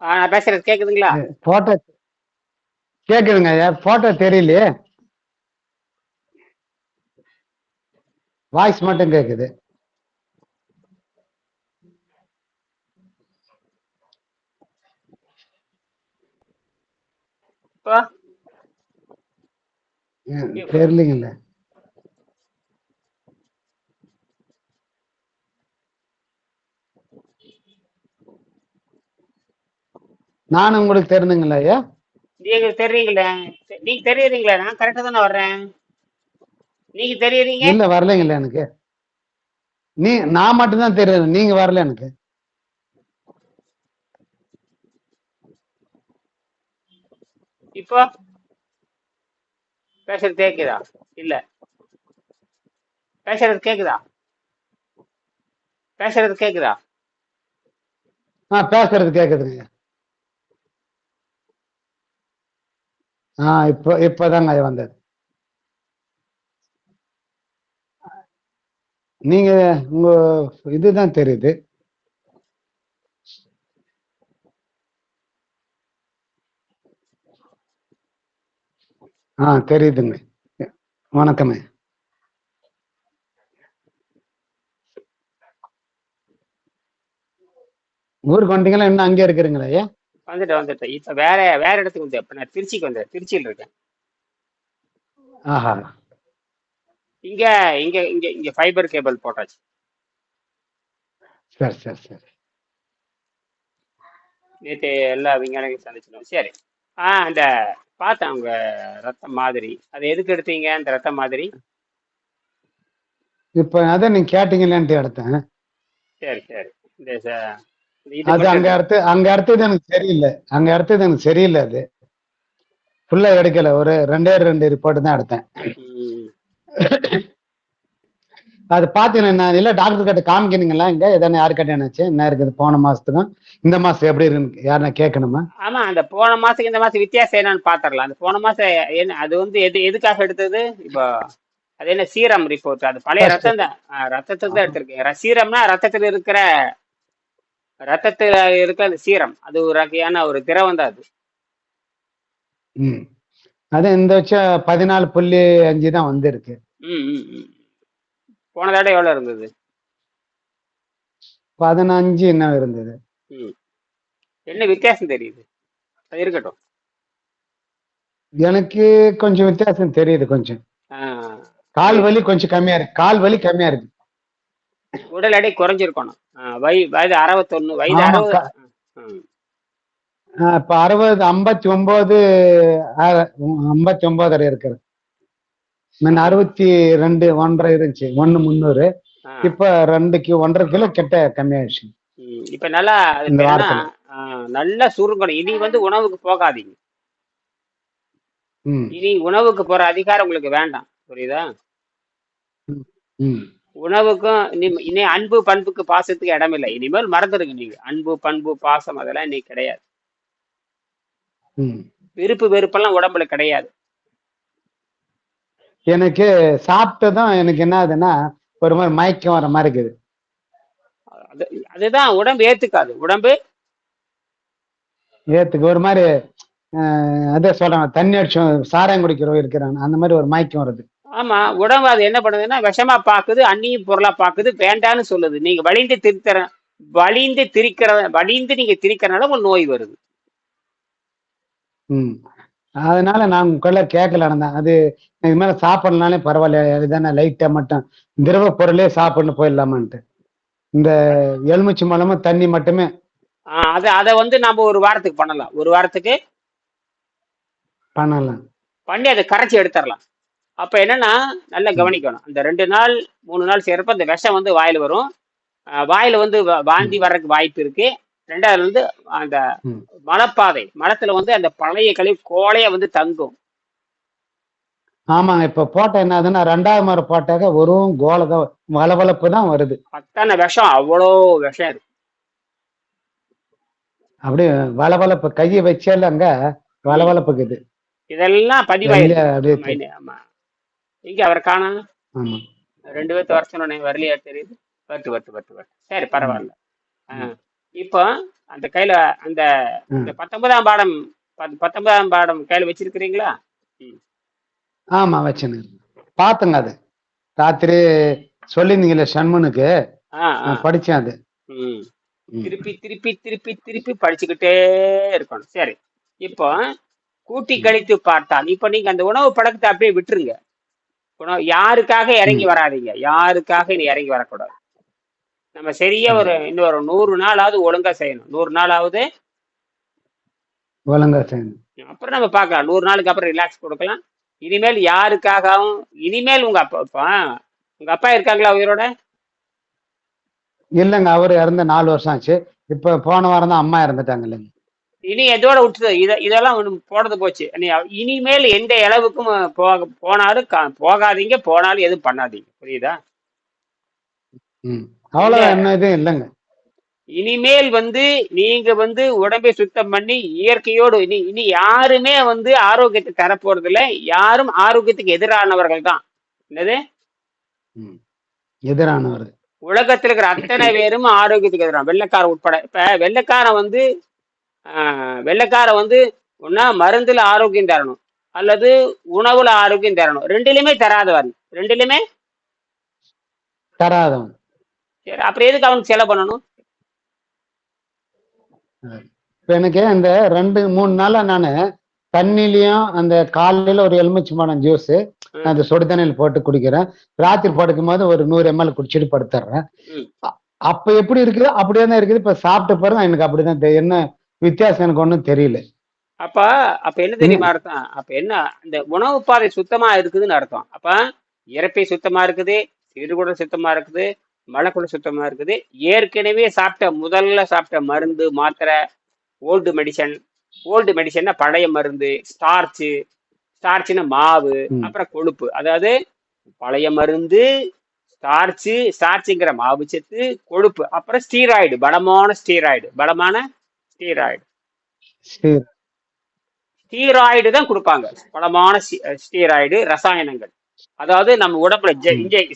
நான் பேசுறது கேக்குதுங்களா? போட்டோ கேக்குதுங்க ஐயா, போட்டோ தெரியலையே, வாய்ஸ் மட்டும் கேக்குது. இப்போ தெரியலீங்கல்ல. நானும் உங்களுக்கு தெரிஞ்சுங்களா ஐயா? நீங்க தெரியுங்களே, நீங்க தெரியுறீங்களா? நான் கரெக்டா தானே வர்றேன். நீங்க தெரியுறீங்க. இல்ல வரலைங்கல்ல எனக்கு. நான் மட்டும்தான் தெரியுது, நீங்க வரல எனக்கு. இப்போ பேசுறது கேக்குதா? இல்ல, பேசுறது கேக்குதா? பேசுறது கேக்குதா? பேசுறது கேக்குதுங்க. இப்பதாங்க ஐயா வந்தது. நீங்க உங்க இதுதான் தெரியுது. தெரியுதுங்க. வணக்கமே. ஊருக்கு வந்தீங்களா? இன்னும் அங்கே இருக்கிறீங்களா ஐயா? வந்துட்டேன். இப்ப வேற வேற இடத்துக்கு வந்து, இப்ப நான் திருச்சிக்கு வந்தேன். திருச்சியில் இருக்கேன். ஆஹா. இங்க இங்க இங்க இங்க ஃபைபர் கேபிள் போட்டாச்சு. சரி சரி சரி. நேற்று எல்லா விஞ்ஞானிகளும் சந்திச்சிடும். சரி. அந்த பார்த்தேன் உங்க ரத்தம் மாதிரி. அது எதுக்கு எடுத்தீங்க அந்த ரத்தம் மாதிரி? இப்ப அதான் நீங்க கேட்டீங்களேன்ட்டு எடுத்தேன். சரி சரி. இந்த இது அது மட்டும் அங்க அடுத்தது எனக்கு சரியில்லை. அங்க அடுத்தது எனக்கு சரியில்லை. அது ஃபுல்லா எடுக்கல, ஒரு ரெண்டு ரிப்போர்ட் தான் எடுத்தேன். ம். அது பாத்தீங்கன்னா இல்ல, டாக்டர் கிட்ட காமிக்கணுங்களா? இங்க எதனா யாரு கிட்ட என்னாச்சு, என்ன இருக்குது போன மாசத்துக்கும் இந்த மாசம் எப்படி இருக்குன்னு யாருன்னா கேட்கணுமா? ஆமா, அந்த போன மாசத்துக்கு இந்த மாசம் வித்தியாசம் என்னன்னு பாத்திரலாம். அந்த போன மாசம் என்ன அது வந்து எதுக்காக எடுத்தது? இப்போ அது என்ன சீரம் ரிப்போர்ட், அது பழைய ஃபர்ஸ்ட். ரத்தம் தான். ரத்தத்தை தான் எடுத்திருக்கீங்க. சீரம்னா ரத்தத்துல இருக்கிற அந்த சீரம், அது ஒரு வகையான ஒரு திரவம் தான் அது. ம். அது இந்த வருஷம் 14.5 தான் வந்திருக்கு. ம் ம் ம். போன தடவை எவ்வளவு இருந்தது? 15 என்ன இருந்தது. ம். என்ன வித்தியாசம் தெரியுது? அது இருக்கட்டும். எனக்கு கொஞ்சம் வித்தியாசம் தெரியுது. கொஞ்சம் கால் சரி. வலி கொஞ்சம் கம்மியா இருக்கு. கால் வலி கம்மியா இருக்கு. உடல் எடை குறைஞ்சிருக்கணும். வயது 61, வயது ஆமா. 60. ம். இப்ப 60, 59, 59 இருக்கிறது. முன்ன ஆ, 62 1.5 இருந்துச்சு, 1 300. ஆ. இப்ப 1.5 கிலோ கிட்ட கம்மியாயிடுச்சு இப்ப நல்லா அது இந்த பேர் என்ன? வாரத்துல. நல்லா சுருங்கணும். இனி வந்து உணவுக்கு போகாதீங்க. ம். இனி உணவுக்கு போற அதிகாரம் உங்களுக்கு வேண்டாம். புரியுதா? ம். ம். உணவுக்கும் இனி அன்பு பண்புக்கு பாசத்துக்கு இடமில்லை. இனிமேல் மறந்துடுங்க. நீங்க அன்பு பண்பு பாசம் அதெல்லாம் இன்னைக்கு கிடையாது. ம். விருப்பு வெறுப்பெல்லாம் உடம்புல கிடையாது. எனக்கு சாப்பிட்டதும் எனக்கு என்ன ஆகுதுன்னா, ஒரு மாதிரி மயக்கம் வர மாதிரி இருக்குது. அது அதுதான் உடம்பு ஏத்துக்காது. உடம்பு ஏத்துக்கு ஒரு மாதிரி அதே சொல்றாங்க, தண்ணி அடிச்சோம் சாராயம் குடிக்கிறவங்க இருக்கிறாங்க, அந்த மாதிரி ஒரு மயக்கம் வருது. ஆமா, உடம்பு அது என்ன பண்ணுதுன்னா விஷமா பாக்குது, அந்நிய பொருளா பாக்குது, வேண்டான்னு சொல்லுது. நீங்க வலிந்து நீங்க திரிக்கிறனால உங்களுக்கு நோய் வருது. ம். அதனால நான் உங்கள கேட்கல இருந்தேன். அது இது மேல சாப்பிடலனாலே பரவாயில்ல, இதுதானே லைட்டா மட்டும் திரவ பொருளே சாப்பிடணும் போயிடலாமான்ட்டு. இந்த எலுமிச்சை மலமும் தண்ணி மட்டுமே அதை வந்து நம்ம ஒரு வாரத்துக்கு பண்ணலாம். ஒரு வாரத்துக்கு பண்ணலாம். பண்ணி அதை கரைச்சி எடுத்துடலாம். அப்ப என்னன்னா, நல்லா ம். கவனிக்கணும். அந்த 2 நாள் 3 நாள் செய்யறப்ப அந்த விஷம் வந்து வாயில வரும். வாயில வந்து ம். வாந்தி வர்றதுக்கு வாய்ப்பு இருக்கு. ரெண்டாவது வந்து அந்த ம். மலத்துல வந்து அந்த பழைய கழிவு கோலையா வந்து தங்கும். ஆமாங்க. இப்ப போட்ட என்ன ஆகுதுன்னா, 2வது முறை போட்டாக்க வெறும் வளவளப்பு தான் வருது. அத்தனை விஷம், அவ்வளோ விஷம் இருக்கு. அப்படியே வளவளப்பு, கையை வச்சால அங்க ம். வளவளப்புக்குது. இதெல்லாம் வெள்ளையா பதிவாயிருக்கு. அப்படியே ஆமா, ஆமா. இங்க அவர் காணோம். ஆமா. 2 பேர்த்த வர சொன்னோடனே வரலையா தெரியுது. வட்டு வட்டு வட்டு வட்டு. சரி, ம். பரவாயில்ல. ம். இப்போ அந்த கையில அந்த ம். அந்த 19ஆம் பாடம் 19ஆம் பாடம் கையில வச்சிருக்கிறீங்களா? ம். ஆமா வச்சுன்னு பார்த்தேங்க அது. ராத்திரி சொல்லியிருந்தீங்கல்ல ஷண்முனுக்கு, ஆ ஆ நான் படிச்சேன் அது. ம். ம். திருப்பி திருப்பி திருப்பி திருப்பி படிச்சுக்கிட்டே இருக்கணும். சரி. இப்போ கூட்டி ம். கழித்து பார்த்தால், இப்ப நீங்க அந்த உணவு பழக்கத்தை அப்படியே விட்டுருங்க. யாருக்காக இறங்கி ம். வராதீங்க. யாருக்காக நீ இறங்கி வரக்கூடாது. நம்ம சரியா ம். ஒரு இன்னும் ஒரு 100 நாளாவது ஒழுங்கா செய்யணும். 100 நாளாவது ஒழுங்கா செய்யணும். அப்புறம் நம்ம பார்க்கலாம். 100 நாளுக்கு அப்புறம் ரிலாக்ஸ் கொடுக்கலாம். இனிமேல் யாருக்காகவும் இனிமேல் உங்க அப்பா இருக்காங்களா உயிரோட? இல்லைங்க, அவரு இறந்து 4 வருஷம் ஆச்சு. இப்ப போன வாரம் தான் அம்மா இறந்துட்டாங்க இல்லைங்க. இனி எதோட விட்டுரு. இதெல்லாம் போனது போச்சு. இனிமேல் எந்த அளவுக்கும் போனாலும் போகாதீங்க. போனாலும் எதுவும் பண்ணாதீங்க. புரியுதா? ம். எந்த அவ்வளவுதான், என்ன இதுவும் இல்லைங்க. இனிமேல் நீங்க உடம்பை சுத்தம் பண்ணி இயற்கையோடு இனி இனி யாருமே ஆரோக்கியத்தை தரப்போறது இல்ல. யாரும் ஆரோக்கியத்துக்கு எதிரானவர்கள் தான். என்னது? ம். எதிரானவர். உலகத்தில் இருக்கிற அத்தனை பேரும் ஆரோக்கியத்துக்கு எதிரான வெள்ளைக்காரன் உட்பட. இப்ப வெள்ளைக்காரன் ஒன்னா மருந்துல ஆரோக்கியம் தரணும், அல்லது உணவுல ஆரோக்கியம் தரணும். ரெண்டிலுமே தராதவன். ரெண்டிலுமே. தராதவன். சரி, அப்புறம் எதுக்கு அவனுக்கு செலவு பண்ணணும்? இப்ப எனக்கு இந்த 2-3 நாளா நானு தண்ணிலையும் அந்த காலையில ஒரு எலுமிச்சம்பழம் ஜூஸ் ம், அந்த சுடு தண்ணியில் போட்டு குடிக்கிறேன். ராத்திரி படுக்கும் போது ஒரு 100 ml குடிச்சிட்டு படுத்துடுறேன். ம். அ- அப்ப எப்படி இருக்குது அப்படியே தான் இருக்குது. இப்ப சாப்பிட்ட பிறகு எனக்கு அப்படிதான் என்ன வித்தியாசம் எனக்கு ஒன்றும் தெரியல. அப்ப அப்ப என்ன என்ன? தெரியுமா அர்த்தம்? அப்ப என்ன, இந்த உணவு பாதை சுத்தமா இருக்குதுன்னு அர்த்தம். அப்ப இரைப்பை சுத்தமா இருக்குது, சிறுகுடல் சுத்தமா இருக்குது, மலக்குடல் சுத்தமா இருக்குது. ஏற்கனவே முதல்ல சாப்பிட்ட மருந்து மாத்திரை, ஓல்டு மெடிசன். ஓல்டு மெடிசன்னா பழைய மருந்து. ஸ்டார்ச்னா மாவு. ம். அப்புறம் கொழுப்பு. அதாவது பழைய மருந்து, ஸ்டார்ச்சுங்கிற மாவு சத்து, கொழுப்பு, அப்புறம் ஸ்டீராய்டு. சரி. ஸ்டீராய்டு தான் கொடுப்பாங்க. பலமான ஸ்டீராய்டு ரசாயனங்கள். அதாவது நம்ம உடம்புல ம்.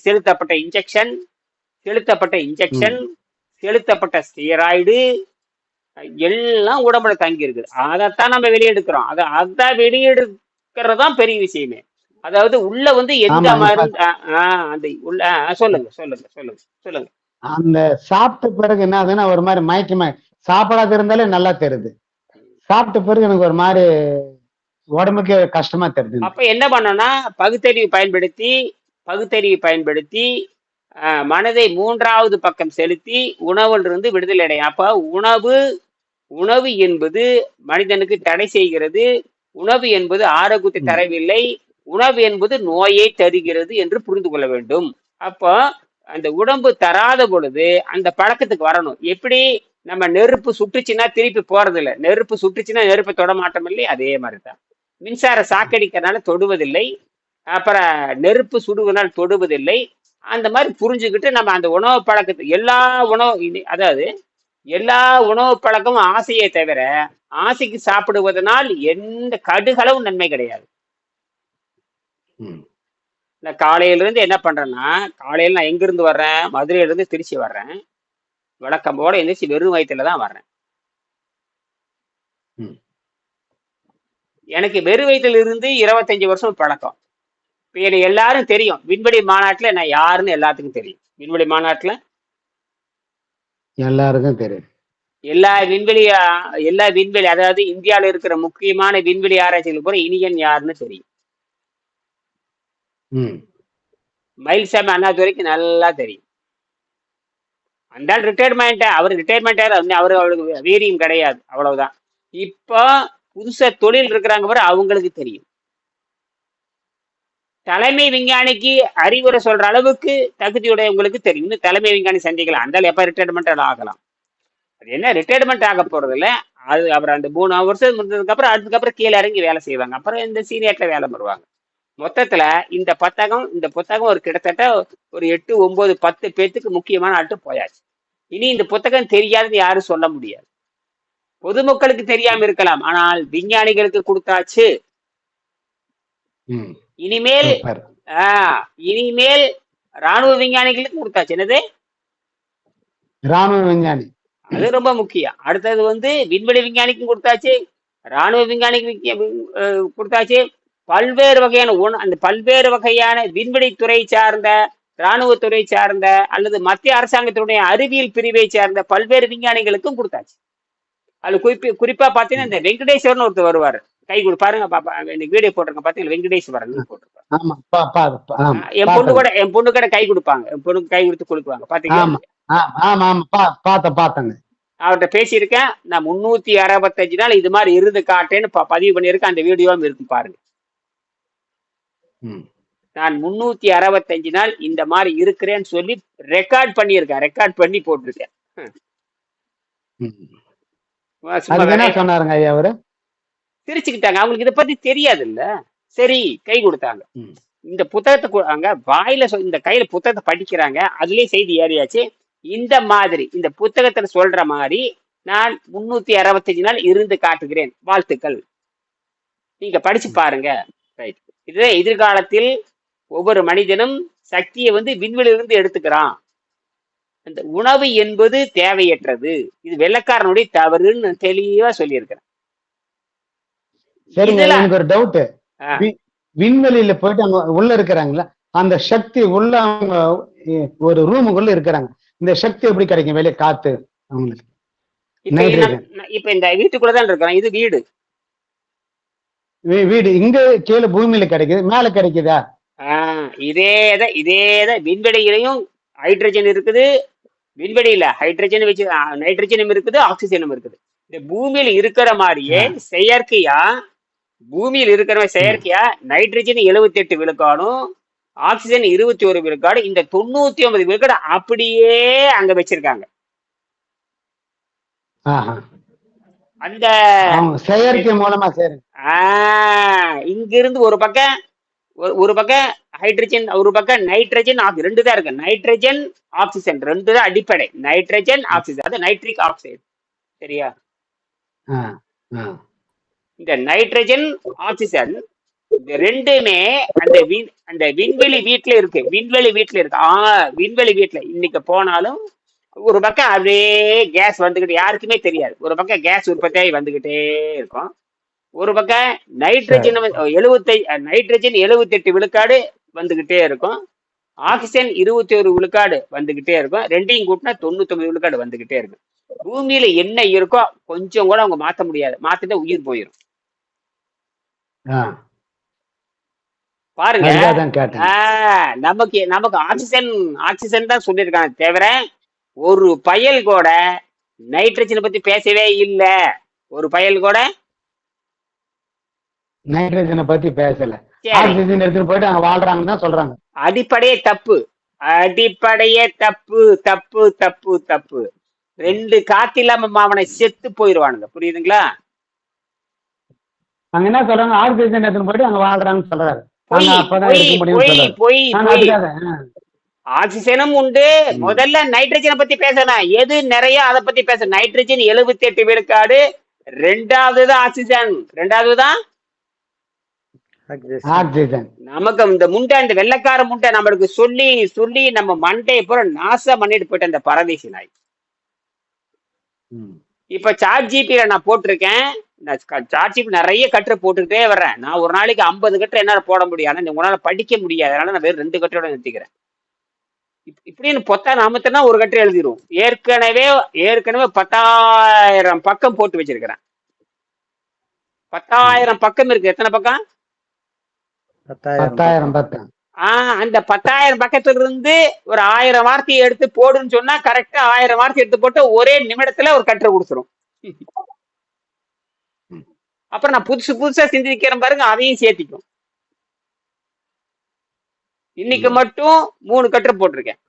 செலுத்தப்பட்ட ம். இன்ஜெக்ஷன், செலுத்தப்பட்ட ஸ்டீராய்டு எல்லாம் உடம்புல தங்கி இருக்குது. அதைத்தான் நம்ம வெளியெடுக்கிறோம். அதான் வெளியெடுக்கிறது தான் பெரிய விஷயமே. அதாவது உள்ள எந்த ஆமா. இப்ப மருந்து அந்த உள்ள சொல்லுங்க சொல்லுங்க சொல்லுங்க சொல்லுங்க. அந்த சாப்பிட்ட பிறகு என்ன ஆகுதுன்னா ஒரு மாதிரி மயக்கமா, சாப்பிடாத இருந்தாலே நல்லா தெரியுது. சாப்பிட்ட பிறகு எனக்கு ஒரு மாதிரி உடம்புக்கு கஷ்டமா தெரியுது எனக்கு. அப்ப என்ன பண்ணணும்னா, பகுத்தறிவு பயன்படுத்தி மனதை மூன்றாவது பக்கம் செலுத்தி உணவிலிருந்து விடுதலை அடையும். அப்ப உணவு உணவு என்பது மனிதனுக்கு தடை செய்கிறது. உணவு என்பது ஆரோக்கியத்தை ம். தரவில்லை. உணவு என்பது நோயை தருகிறது என்று புரிந்து கொள்ள வேண்டும். அப்போ அந்த உடம்பு தராத பொழுது அந்த பழக்கத்துக்கு வரணும். எப்படி? நம்ம நெருப்பு சுட்டுச்சுன்னா திருப்பி போறது இல்லை. நெருப்பு சுட்டுச்சுன்னா நெருப்பை தொட மாட்டோம் இல்லை? அதே மாதிரிதான். மின்சார சாக்கடிக்கிறனால தொடுவதில்லை. அப்புறம் நெருப்பு சுடுவதனால் தொடுவதில்லை. அந்த மாதிரி புரிஞ்சுக்கிட்டு நம்ம அந்த உணவு பழக்கத்தை அதாவது எல்லா உணவு பழக்கமும் ஆசையை தவிர, ஆசைக்கு சாப்பிடுவதனால் எந்த கடுகளவும் நன்மை கிடையாது. ம். நான் காலையில இருந்து என்ன பண்றேன்னா, காலையில நான் எங்கிருந்து வர்றேன்? மதுரையில இருந்து திருச்சி வர்றேன். வழக்கம் போல எந்திரிச்சு வெறும் வயிற்றுல தான் வர்றேன். ம். எனக்கு வெறும் வயிற்றுல இருந்து 25 வருஷம் பழக்கம். இப்ப என்னை எல்லாரும் தெரியும். விண்வெளி மாநாட்டுல நான் யாருன்னு எல்லாத்துக்கும் தெரியும். விண்வெளி மாநாட்டுல எல்லாருக்கும் தெரியும். எல்லா விண்வெளி அதாவது இந்தியாவில் இருக்கிற முக்கியமான விண்வெளி ஆராய்ச்சிகளுக்கு கூட இனியன் யாருன்னு தெரியும். ம். மயில்சாமி அண்ணாது வரைக்கும் நல்லா தெரியும். அந்த ஆள் ரிட்டையர்மெண்ட் அவருக்கு வீரியம் கிடையாது. அவ்வளவுதான். இப்போ புதுசா தொழில் இருக்கிறாங்க பாரு, அவங்களுக்கு தெரியும். தலைமை விஞ்ஞானிக்கு அறிவுரை சொல்ற அளவுக்கு தகுதியுடையவங்களுக்கு தெரியும். இன்னும் தலைமை விஞ்ஞானி சந்திக்கலாம். அந்த ஆள் எப்ப ரிட்டையர்மெண்ட் ஆகலாம். அது என்ன ரிட்டையர்மெண்ட் ஆக போறது இல்ல. அது அப்புறம் அந்த 3 வருஷம் முடிஞ்சதுக்கு அப்புறம் அதுக்கப்புறம் கீழே இறங்கி வேலை செய்வாங்க. அப்புறம் இந்த சீனியர்ல வேலை வருவாங்க. மொத்தத்துல இந்த புத்தகம் ஒரு கிட்டத்தட்ட ஒரு 8, 9, 10 பேத்துக்கு முக்கியமான ஆட்டு போயாச்சு. இனி இந்த புத்தகம் தெரியாதுன்னு யாரும் சொல்ல முடியாது. பொதுமக்களுக்கு தெரியாம இருக்கலாம், ஆனால் விஞ்ஞானிகளுக்கு கொடுத்தாச்சு. ம். இனிமேல் சூப்பர். இனிமேல் ராணுவ விஞ்ஞானிகளுக்கு கொடுத்தாச்சு. என்னது? ராணுவ விஞ்ஞானி. அது ரொம்ப முக்கியம். அடுத்தது வந்து விண்வெளி விஞ்ஞானிக்கும் கொடுத்தாச்சு, ராணுவ விஞ்ஞானிக்கு கொடுத்தாச்சு. பல்வேறு வகையான அந்த பல்வேறு வகையான விண்வெளித்துறை சார்ந்த, ராணுவத்துறை சார்ந்த அல்லது மத்திய அரசாங்கத்தினுடைய அறிவியல் பிரிவை சார்ந்த பல்வேறு விஞ்ஞானிகளுக்கும் கொடுத்தாச்சு. அது குறிப்பா பாத்தீங்கன்னா இந்த வெங்கடேஸ்வரன் ஒருத்தர் வருவாரு. கை கொடு பாருங்க பாப்பா, இன்னைக்கு வீடியோ போட்டிருக்க பாத்தீங்களா, வெங்கடேஸ்வரன் போட்டிருப்பாரு. ஆமா என் பொண்ணு கூட கை கொடுப்பாங்க, என் பொண்ணுக்கு கை கொடுத்து கொடுக்குவாங்க பாத்தீங்களா. பாத்தங்க அவர்கிட்ட பேசியிருக்கேன். நான் 365 நாள் இது மாதிரி இருந்து காட்டேன்னு பதிவு பண்ணியிருக்கேன். அந்த வீடியோவும் இருக்கு பாருங்க. நான் 365 நாள் இந்த மாதிரி இருக்கிறேன்னு சொல்லி ரெக்கார்ட் பண்ணியிருக்கேன், ரெக்கார்ட் பண்ணி போட்டிருக்கேன். சொன்னாருங்க ஐயா அவரு சிரிச்சுக்கிட்டாங்க, அவங்களுக்கு இதை பத்தி தெரியாது இல்ல. சரி கை கொடுத்தாங்க. இந்த புத்தகத்தை அங்க வாயில இந்த கையில புத்தகத்தை படிக்கிறாங்க, அதுலயே செய்தி ஏறியாச்சு. இந்த மாதிரி இந்த புத்தகத்துல சொல்ற மாதிரி நான் 365 நாள் இருந்து காட்டுகிறேன், வாழ்த்துக்கள், நீங்க படிச்சு பாருங்க. ரைட். இதுவே எதிர்காலத்தில் ஒவ்வொரு மனிதனும் சக்தியை வந்து விண்வெளியிலிருந்து எடுத்துக்கிறான். அந்த உணவு என்பது தேவையற்றது, இது வெள்ளக்காரனுடைய தவறுன்னு தெளிவா சொல்லியிருக்கிறேன். எனக்கு ஒரு டவுட், விண்வெளியில போயிட்டு அங்க உள்ள இருக்கிறாங்களா, அந்த சக்தி உள்ள அவங்க ஒரு ரூமுக்குள்ள இருக்கிறாங்க, இந்த சக்தி எப்படி கிடைக்கும் வெளியே காத்து அவங்களுக்கு? இப்ப இந்த வீட்டுக்குள்ளதான் இருக்கிறோம், இது வீடு. வீடு இங்க கீழே பூமியில கிடைக்குது, மேல கிடைக்குதா? இதேதான் விண்வெளியிலையும் ஹைட்ரஜன் இருக்குது, விண்வெளியில ஹைட்ரஜன் வச்சு நைட்ரஜனும் இருக்குது, ஆக்சிஜனும் இருக்குது. இந்த பூமியில இருக்கிற மாதிரியே செயற்கையா, பூமியில் இருக்கிற செயற்கையா நைட்ரஜன் 78 விழுக்காடும், ஆக்சிஜன் 21 விழுக்காடு, இந்த 99 விழுக்காடு அப்படியே அங்க வச்சிருக்காங்க. அந்த செயற்கை மூலமா இங்கிருந்து ஒரு பக்கம் ஹைட்ரஜன், ஒரு பக்கம் நைட்ரஜன், ரெண்டு தான் இருக்கு. நைட்ரஜன் ஆக்சிஜன் ரெண்டு தான் அடிப்படை. நைட்ரஜன் ஆக்சிஜன், அது நைட்ரிக் ஆக்சைடு. சரியா? இந்த நைட்ரஜன் ஆக்சிஜன் இந்த ரெண்டுமே அந்த விண்வெளி வீட்டுல இருக்கு. விண்வெளி வீட்டுல இன்னைக்கு போனாலும் ஒரு பக்கம் அப்படியே கேஸ் வந்துகிட்டு, யாருக்குமே தெரியாது, ஒரு பக்கம் கேஸ் உற்பத்தியாகி வந்துகிட்டே இருக்கும். ஒரு பக்கம் நைட்ரஜன் 78 விழுக்காடு வந்துகிட்டே இருக்கும், ஆக்சிஜன் 21 விழுக்காடு வந்துகிட்டே இருக்கும். ரெண்டையும் கூட்டினா 99 விழுக்காடு வந்துகிட்டே இருக்கும். பூமியில என்ன இருக்கோ கொஞ்சம் கூட அவங்க மாத்த முடியாது, மாத்திட்டா உயிர் போயிடும். பாருங்க, நமக்கு ஆக்சிஜன் தான் சொல்லியிருக்காங்க தவிர ஒரு பயல் கூட நைட்ரஜனை பத்தி பேசவே இல்லை. ஒரு பயல் கூட நைட்ரஜனை பத்தி பேசல. ஆக்சிஜன் எடுத்துட்டு போயிட்டு அங்க வாழ்றாங்கன்னு தான் சொல்றாங்க. அடிப்படையே தப்பு, தப்பு தப்பு தப்பு. ரெண்டு காத்து இல்லாம அவனை செத்து போயிடுவானுங்க, புரியுதுங்களா? அங்க என்ன சொல்றாங்க, ஆக்சிஜன் எடுத்துட்டு போயிட்டு அங்க வாழ்றாங்கன்னு சொல்றாரு. ஆக்சிஜனும் உண்டு. முதல்ல நைட்ரஜனை பத்தி பேசணும், எது நிறைய அதை பத்தி பேச. நைட்ரஜன் 78 விழுக்காடு, ரெண்டாவதுதான் ஆக்சிஜன், ரெண்டாவதுதான் ஆக்சிஜன். நமக்கு இந்த முண்டை, இந்த வெள்ளக்கார முண்டை நம்மளுக்கு சொல்லி சொல்லி நம்ம மண்டையை பூரா நாசம் பண்ணிட்டு போயிட்டு அந்த பரதேசி நாய். இப்ப சாட் ஜிபில நான் போட்டிருக்கேன், சாட் ஜிபி நிறைய கட்டுரை போட்டுக்கிட்டே வர்றேன். நான் ஒரு நாளைக்கு 50 கட்டுரை என்னால போட முடியாது, ஆனா உங்களால படிக்க முடியாது, அதனால நான் வெறும் 2 கட்டுரையோட நிறுத்திக்கிறேன். இப்படின்னு பொத்தா நாமத்தினா ஒரு கட்டுரை எழுதிரும். ஏற்கனவே 10,000 பக்கம் போட்டு வச்சிருக்கிறேன். 10,000 பக்கம் இருக்கு. எத்தனை பக்கம்? 10,000 பக்கம். அந்த 10,000 பக்கத்துல இருந்து ஒரு 1000 வார்த்தையை எடுத்து போடுன்னு சொன்னா கரெக்டா 1000 வார்த்தை எடுத்து போட்டு ஒரே நிமிடத்துல ஒரு கட்டுரை கொடுத்துரும். அப்புறம் நான் புதுசா சிந்திக்கிறேன் பாருங்க, அதையும் சேர்த்திக்கும். இன்னைக்கு மட்டும் 3 கட்டுரை போட்டிருக்கேன்.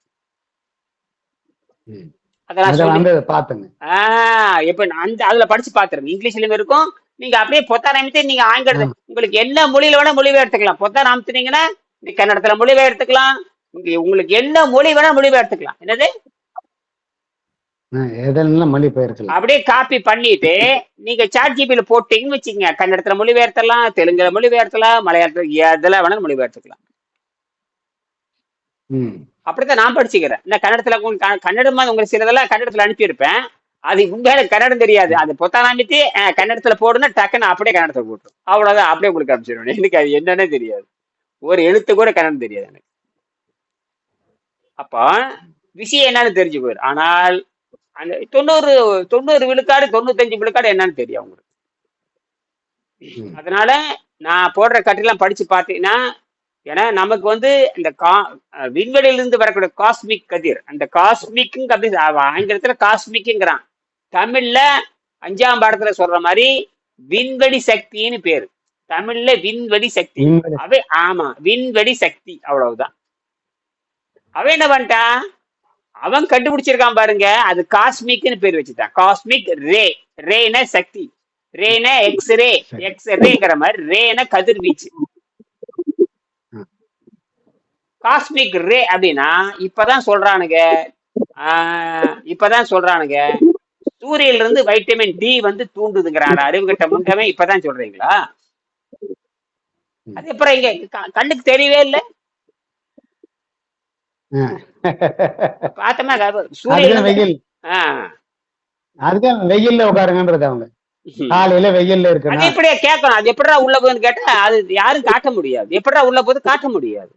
அதுல படிச்சு பாத்துருங்க, இங்கிலீஷ்லயும் இருக்கும். நீங்க அப்படியே பொத்தாராமத்தை நீங்க ஆங்கிலத்தை உங்களுக்கு என்ன மொழியில வேணா மொழிபெயர்த்துக்கலாம். பொத்தாராமத்துனீங்கன்னா கன்னடத்துல மொழிபெயர்த்துக்கலாம், உங்களுக்கு என்ன மொழி வேணா மொழிபெயர்த்துக்கலாம். என்னது அப்படியே காப்பி பண்ணிட்டு நீங்க சாட் ஜிபில போட்டீங்கன்னு வச்சுக்கோங்க, கன்னடத்துல மொழிபெயர்த்தலாம், தெலுங்குல மொழிபெயர்த்தலாம், மலையாளத்துல எதெல்லாம் வேணாலும் மொழிபெயர்த்துக்கலாம். அப்படித்தான் நான் படிச்சுக்கிறேன். இந்த கன்னடத்துல கன்னடமா உங்களுக்கு சிலதெல்லாம் கன்னடத்துல அனுப்பியிருப்பேன், அது உண்மையில கன்னடம் தெரியாது. அது பொத்தானாமித்தி கன்னடத்துல போடுன்னா டக்குன்னு அப்படியே கன்னடத்துல போட்டுரும். அவ்வளவுதான், அப்படியே உங்களுக்கு அனுப்பிச்சிடுவேன். எனக்கு அது என்னன்னே தெரியாது. ஒரு எழுத்து கூட கன்னடம் தெரியாது எனக்கு. அப்போ விஷயம் என்னன்னு தெரிஞ்சு போயிடும். ஆனால் அந்த 90 விழுக்காடு 95 விழுக்காடு என்னன்னு தெரியும் அவங்களுக்கு. ம். அதனால நான் போடுற கட்டுலாம் படிச்சு பார்த்தீங்கன்னா, ஏன்னா நமக்கு வந்து இந்த விண்வெளியிலிருந்து வரக்கூடிய காஸ்மிக் கதிர், அந்த காஸ்மிக் அப்படி ஆங்கிலத்துல காஸ்மிக்ங்கிறான். தமிழ்ல 5ஆம் பாடத்துல சொல்ற மாதிரி விண்வெளி சக்தின்னு பேரு. தமிழ்ல விண்வெளி சக்தி. விண்வெளி. ஆமா, விண்வெளி சக்தி, அவ்வளவுதான். அவன் என்ன பண்ணிட்டான், அவன் கண்டுபிடிச்சிருக்கான் பாருங்க, அது காஸ்மிக்னு பேர் வச்சுட்டான். காஸ்மிக் ரே, ரேன சக்தி, ரேன எக்ஸ்ரே, சரி. எக்ஸ்ரேங்கிற மாதிரி ரேன கதிர்வீச்சு. ம். காஸ்மிக் ரே அப்படின்னா இப்பதான் சொல்றானுங்க, இப்பதான் சொல்றானுங்க சூரியன்ல இருந்து வைட்டமின் டி வந்து தூண்டுதுங்கிறான். அறிவுகட்ட முண்டமே இப்பதான் சொல்றீங்களா? ம். அது அப்புறம் இங்க கண்ணுக்கு தெரியவே இல்லை. பார்த்தோம்னா சூரியன்ல அதுதான் இருந்து வெயில். அதுதான் வெயில்ல உட்காருங்கன்றது அவங்க. காலையில வெயில்ல அது இருக்கணும். எப்படியா கேட்கணும், அது எப்படிடா உள்ள போகுதுன்னு கேட்டா அது யாரும் காட்ட முடியாது. எப்படிடா உள்ள போகுது காட்ட முடியாது.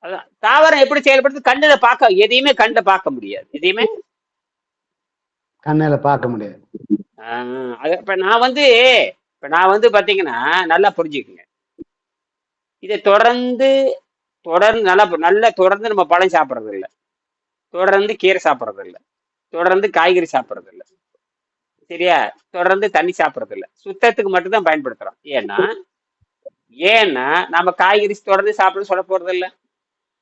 அதான் தாவரம் எப்படி செயல்படுது, கண்ணுல பார்க்க, எதையுமே கண்ணுல பார்க்க முடியாது. எதையுமே கண்ணுல பார்க்க முடியாது. அது இப்ப நான் வந்து பாத்தீங்கன்னா நல்லா புரிஞ்சுக்குங்க. இதை தொடர்ந்து நல்லா தொடர்ந்து நம்ம பழம் சாப்பிட்றது இல்லை, தொடர்ந்து கீரை சாப்பிட்றது இல்லை, தொடர்ந்து காய்கறி சாப்பிட்றது இல்லை, சரியா, தொடர்ந்து தண்ணி சாப்பிட்றது இல்லை, சுத்தத்துக்கு மட்டும்தான் பயன்படுத்துறோம். ஏன்னா நம்ம காய்கறி தொடர்ந்து சாப்பிட சொல்ல போறது இல்லை,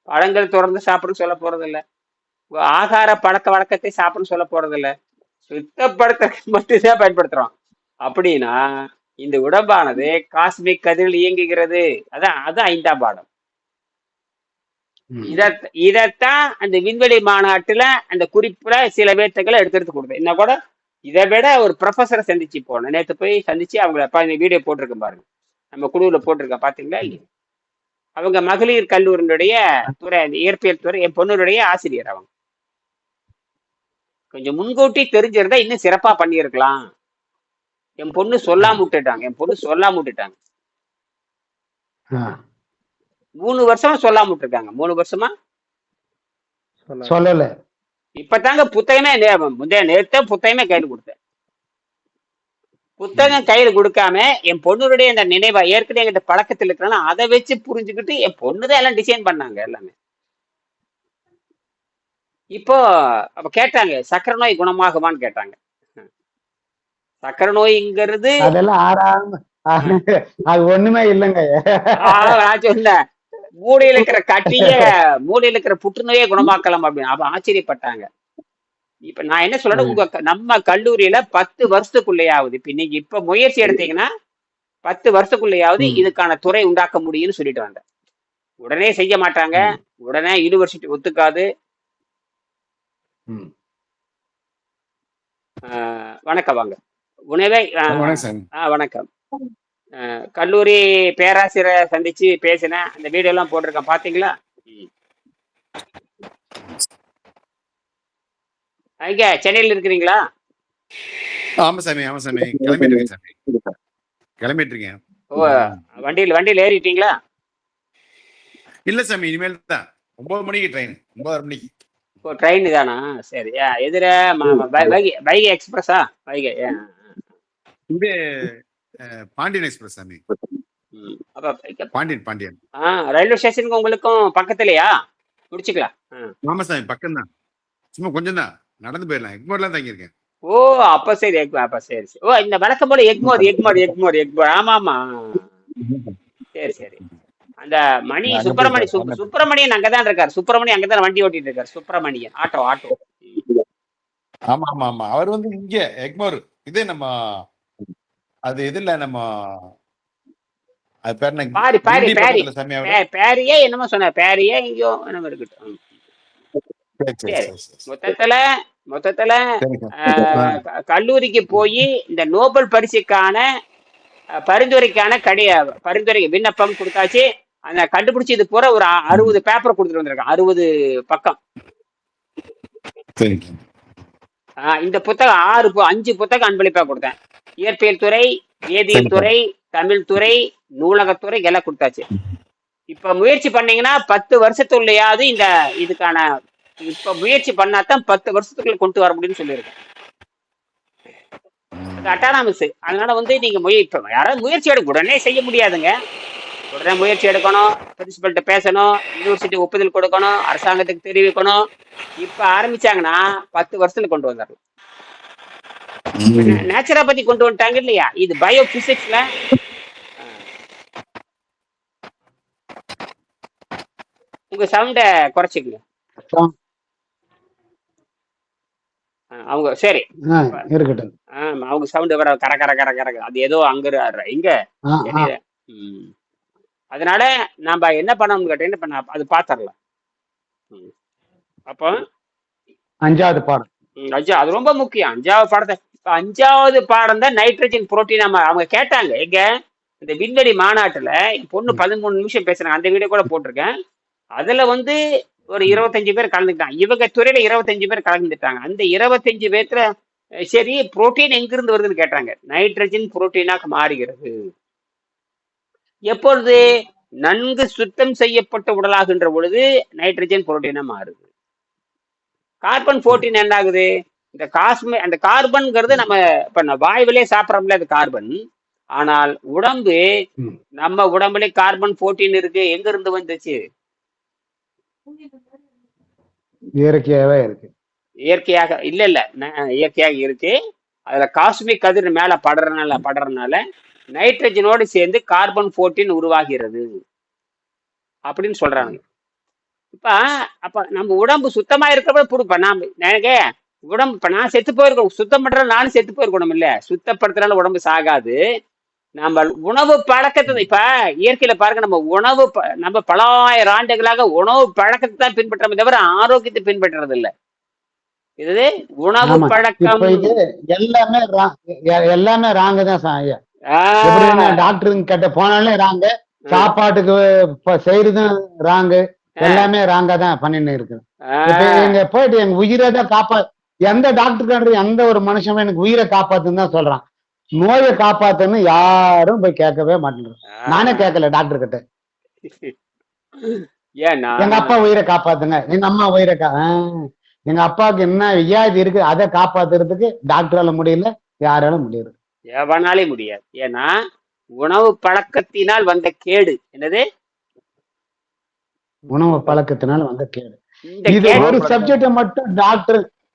பழங்கள் தொடர்ந்து சாப்பிட சொல்ல போறது இல்லை, ஆகார பழக்க வழக்கத்தை சாப்பிட சொல்ல போறது இல்லை, சுத்தப்படுத்த மட்டும்தான் பயன்படுத்துறோம். அப்படின்னா இந்த உடம்பானது காஸ்மிக் கதிரில் இயங்குகிறது. அதான் 5ஆம் பாடம். இதத்தான் அந்த விண்வெளி மாநாட்டுல அந்த குறிப்புல சில வேட்டைகளை எடுத்து கொடுத்தேன். என்ன கூட இதை விட ஒரு ப்ரொஃபஸரை சந்திச்சு போனேன். நேற்று போய் சந்திச்சு அவங்கள வீடியோ போட்டிருக்கேன் பாருங்க, நம்ம குழுவுல போட்டிருக்கேன், பாத்தீங்களா இல்லையா? அவங்க மகளிர் கல்லூரியினுடைய துறை, இயற்பியல் துறை, என் பொண்ணுடைய ஆசிரியர். அவங்க கொஞ்சம் முன்கூட்டி தெரிஞ்சிருந்தா இன்னும் சிறப்பா பண்ணியிருக்கலாம். என் பொண்ணு சொல்லாம விட்டுட்டாங்க. 3 வருஷமா சொல்லாம விட்டுருக்காங்க. 3 வருஷமா சொல்லல. இப்பதாங்க புத்தகமே, நேற்று புத்தகமே கையில் கொடுத்தேன். புத்தகம் கையில் கொடுக்காம என் பொண்ணுடைய அந்த நினைவா ஏற்கனவே என்கிட்ட பழக்கத்தில் இருக்கிறனா அதை வச்சு புரிஞ்சுக்கிட்டு என் பொண்ணுதான் எல்லாம் டிசைன் பண்ணாங்க எல்லாமே. இப்போ அப்ப கேட்டாங்க, சக்கரை நோய் குணமாகுமான்னு கேட்டாங்க. சக்கரை நோய்ங்கிறது அதெல்லாம் அது ஒண்ணுமே இல்லைங்க. நான் சொன்னேன், மூளையில இருக்கிற புற்றுநோயே குணமாக்கலாம் அப்படின்னு. அப்ப ஆச்சரியப்பட்டாங்க. இப்ப நான் என்ன சொல்றேன், நம்ம கல்லூரியில 10 வருஷத்துக்குள்ளேயாவது, இப்ப நீங்க இப்ப முயற்சி எடுத்தீங்கன்னா 10 வருஷத்துக்குள்ளேயாவது இதுக்கான துறை உண்டாக்க முடியும்னு சொல்லிட்டு வந்தேன். உடனே செய்ய மாட்டாங்க, உடனே யூனிவர்சிட்டி ஒத்துக்காது. வணக்கம், வாங்க. உணவை வணக்கம். கல்லூரி பேராசிரியரை சந்திச்சு பேசினேன், அந்த வீடியோ எல்லாம் போட்டிருக்கேன், பாத்தீங்களா? இங்க சென்னையில இருக்கிறீங்களா? ஆமா சாமி. கிளம்பிட்டு இருக்கேன். ஓ, வண்டியில ஏறிட்டீங்களா? இல்ல சாமி, இனிமேல் தான். 9 மணிக்கு ட்ரெயின், 9:30 மணிக்கு. ஓ, ட்ரெயின் தானா? சரி. எதிர வைகை எக்ஸ்பிரஸா? வைகை இது பாண்டியன் எக்ஸ்பிரஸ் சாமி. பாண்டியன். ரயில்வே ஸ்டேஷனுக்கு உங்களுக்கும் பக்கத்துலயா? முடிச்சுக்கலாம். ஆமா சாமி, பக்கம் தான். சும்மா கொஞ்சம் தான் நடந்து போயிடலாம். எக்மோர்லாம் தங்கியிருக்கேன். ஓ, அப்ப சரி. சரி. ஓ, இந்த வழக்கம் போல எக்மோர். ஆமா. சரி. அந்த மணி சுப்பிரமணியன் அங்கதான் இருக்காரு. சுப்பிரமணியன் அங்கதான் வண்டி ஓட்டிட்டு இருக்காரு. சுப்பிரமணியன் ஆட்டோ. ஆமா. அவர் வந்து இங்க எக்மோர், இது நம்ம அது இதுல நம்ம அது பேர் பேரியே என்னமோ சொன்ன, பேரியே எங்கயோ என்னமோ இருக்கட்டும். மொத்தத்துல கல்லூரிக்கு போய் இந்த நோபல் பரிசுக்கான பரிந்துரை விண்ணப்பம் கொடுத்தாச்சு. அந்த கண்டுபிடிச்சி இது பூரா ஒரு 60 பேப்பர் கொடுத்துட்டு வந்திருக்கேன், 60 பக்கம். சரிங்க. இந்த புத்தகம் 5 புத்தகம் அன்பளிப்பா கொடுத்தேன். இயற்பியல் துறை, வேதியியல் சரி. துறை, தமிழ் துறை, நூலகத்துறை எல்லாம் கொடுத்தாச்சு. இப்ப முயற்சி பண்ணீங்கன்னா 10 வருஷத்துக்குள்ளயாவது இதுக்கான இப்ப முயற்சி பண்ணாதான் 10 வருஷத்துக்குள்ள கொண்டு வர முடியும்னு சொல்லியிருக்கேன். அது அட்டானமஸ். அதனால நீங்க இப்ப யாராவது முயற்சி எடுக்க உடனே செய்ய முடியாதுங்க. உடனே முயற்சி எடுக்கணும், பிரின்சிபல்கிட்ட பேசணும், யூனிவர்சிட்டி ஒப்புதல் கொடுக்கணும், அரசாங்கத்துக்கு தெரிவிக்கணும். இப்ப ஆரம்பிச்சாங்கன்னா 10 வருஷத்துல கொண்டு வந்துடலாம். நேச்சுரோபதி கொண்டு வந்துட்டாங்க இல்லையா, இது பயோ பிசிக்ஸ்ல. உங்க சவுண்ட குறைச்சிக்கங்க. அவங்க சரி இருக்கட்டும். அவங்க சவுண்ட் வர கர கர கர கர, அது ஏதோ அங்க இங்க. அதனால நாம என்ன பண்ணணும்னு கேட்டீங்கன்னா அது பாத்திரலாம். அப்போ 5வது பாடம், அது ரொம்ப முக்கியம். 5வது பாடத்தை, இப்ப 5வது பாடம் தான் நைட்ரஜன் புரோட்டீன். அவங்க கேட்டாங்க எங்க இந்த விண்வெளி மாநாட்டுல, என் பொண்ணு 13 நிமிஷம் பேசுறாங்க, அந்த வீடியோ கூட போட்டிருக்கேன். அதுல ஒரு 25 பேர் கலந்துக்கிட்டாங்க. இவங்க துறையில 25 பேர் கலந்துட்டாங்க. அந்த 25 பேர்த்துல சரி புரோட்டீன் எங்கிருந்து வருதுன்னு கேட்டாங்க. நைட்ரஜன் புரோட்டீனாக மாறுகிறது எப்பொழுது நன்கு சுத்தம் செய்யப்பட்ட உடலாகின்ற பொழுது நைட்ரஜன் புரோட்டீனா மாறுது. கார்பன் 14 என்ன ஆகுது, இந்த அந்த கார்பன்ங்கிறது நம்ம இப்ப வாயுவிலே சாப்பிடறோம்ல, அது கார்பன். ஆனால் நம்ம உடம்புல கார்பன் 14 இருக்கு. எங்க இருந்து வந்துச்சு? இயற்கையாவே இருக்கு. இயற்கையாக இல்ல இயற்கையாக இருக்கு. அதுல காஸ்மிக் கதிர் மேல படுறதுனால நைட்ரஜனோடு சேர்ந்து கார்பன் 14 உருவாகிறது அப்படின்னு சொல்றாங்க. அப்ப நம்ம உடம்பு சுத்தமா இருக்கிறப்ப எனக்கு உடம்பு இப்ப நான் செத்து போயிருக்கணும், சுத்தம் பண்ற நானும் செத்து போயிருக்கணும் இல்ல. சுத்தப்படுத்துறதுனால உடம்பு சாகாது. நம்ம உணவு பழக்கத்தை இப்ப இயற்கையில பாருங்க, நம்ம பல ஆயிரம் ஆண்டுகளாக உணவு பழக்கத்தை தான் பின்பற்றமே தவிர ஆரோக்கியத்தை பின்பற்றுறது இல்ல. இது உணவு பழக்கம் எல்லாமே ராங்க தான். டாக்டருங்க கிட்ட போனாலே ராங்க, சாப்பாட்டுக்கு செய்யறதும் ராங்கு, எல்லாமே ராங்கா தான் பண்ணிட்டு இருக்கு. இங்க போயிட்டு எங்க உயிரை தான் எந்த டாக்டருக்கு எந்த ஒரு மனுஷனும் எனக்கு உயிரை காப்பாத்துன்னு தான் சொல்றான். நோயை காப்பாத்துன்னு யாரும் போய் கேட்கவே மாட்டேங்கிறோம். நானே கேட்கல டாக்டர் கிட்ட. எங்க அப்பா உயிரை காப்பாத்துங்க, எங்க அம்மா உயிரை எங்க அப்பாவுக்கு என்ன வியாதி இருக்கு அதை காப்பாத்துறதுக்கு டாக்டரால முடியல, யாராலும் முடியாது, எவனாலே முடியாது. ஏன்னா உணவு பழக்கத்தினால் வந்த கேடு. என்னது? உணவு பழக்கத்தினால் வந்த கேடு. இது ஒரு சப்ஜெக்ட மட்டும்